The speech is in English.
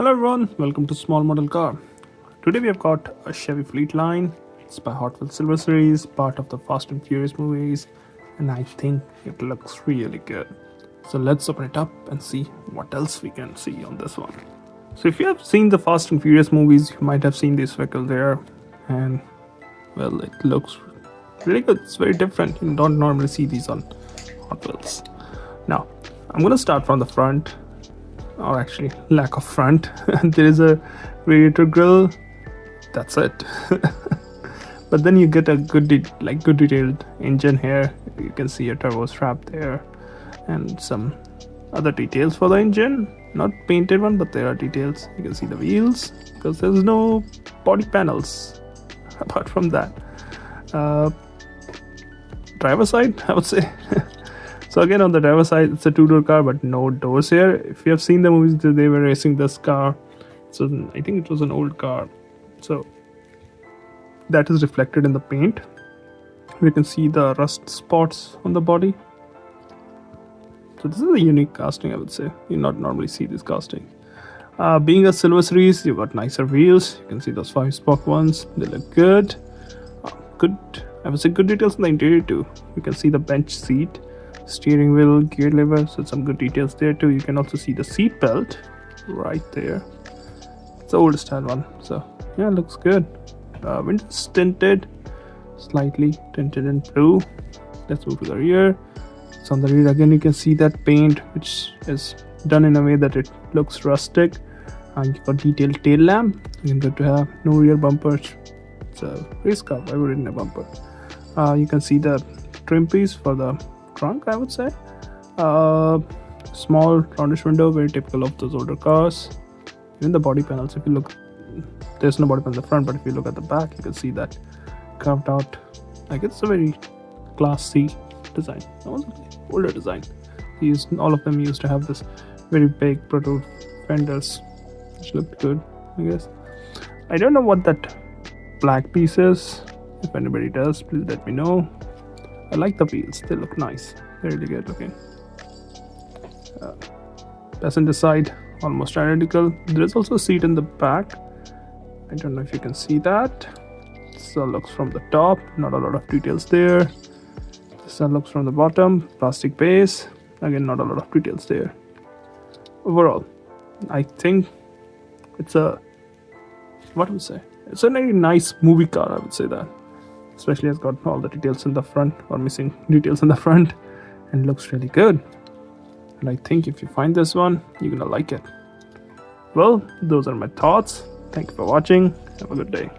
Hello everyone, welcome to Small Model Car. Today we have got a Chevy Fleetline. It's by Hotwheels Silver Series, part of the Fast and Furious movies, and I think it looks really good. So let's open it up and see what else we can see on this one. So if you have seen the Fast and Furious movies, you might have seen this vehicle there, and well, it looks really good. It's very different. You don't normally see these on Hot Wheels. Now, I'm gonna start from the front, or actually lack of front. There is a radiator grill. That's it. But then you get a good detailed engine here. You can see a turbo strap there and some other details for the engine. Not painted one, but there are details. You can see the wheels because there's no body panels apart from that. Driver side, I would say. So again, on the driver side, it's a two-door car, but no doors here. If you have seen the movies, they were racing this car. So I think it was an old car. So that is reflected in the paint. We can see the rust spots on the body. So this is a unique casting, I would say. You not normally see this casting. Being a Silver Series, you've got nicer wheels. You can see those 5-spoke ones. They look good. I would say good details in the interior too. You can see the bench seat, steering wheel, gear lever, so some good details there too. You can also see the seat belt right there. It's the old style one, so yeah, looks good. Windows tinted, slightly tinted in blue. Let's move to the rear. So on the rear again, you can see that paint, which is done in a way that it looks rustic. And you've got detailed tail lamp. You can get to have no rear bumpers. It's a race car. Why would it need a bumper? You can see the trim piece for the trunk, I would say. Small roundish window, very typical of those older cars. Even the body panels, if you look, there's no body panel in the front, but if you look at the back, you can see that carved out. Like, it's a very classy design. Older design. All of them used to have this very big protrude fenders, which looked good, I guess. I don't know what that black piece is. If anybody does, please let me know. I like the wheels, they look nice. They're really good looking. Passenger side, almost identical. There is also a seat in the back. I don't know if you can see that. So looks from the top, not a lot of details there. This one looks from the bottom, plastic base. Again, not a lot of details there. Overall, I think it's a, what would I say? It's a very nice movie car, I would say that. Especially it's got all the details in the front, or missing details in the front, and looks really good. And I think if you find this one, you're gonna like it. Well, those are my thoughts. Thank you for watching. Have a good day.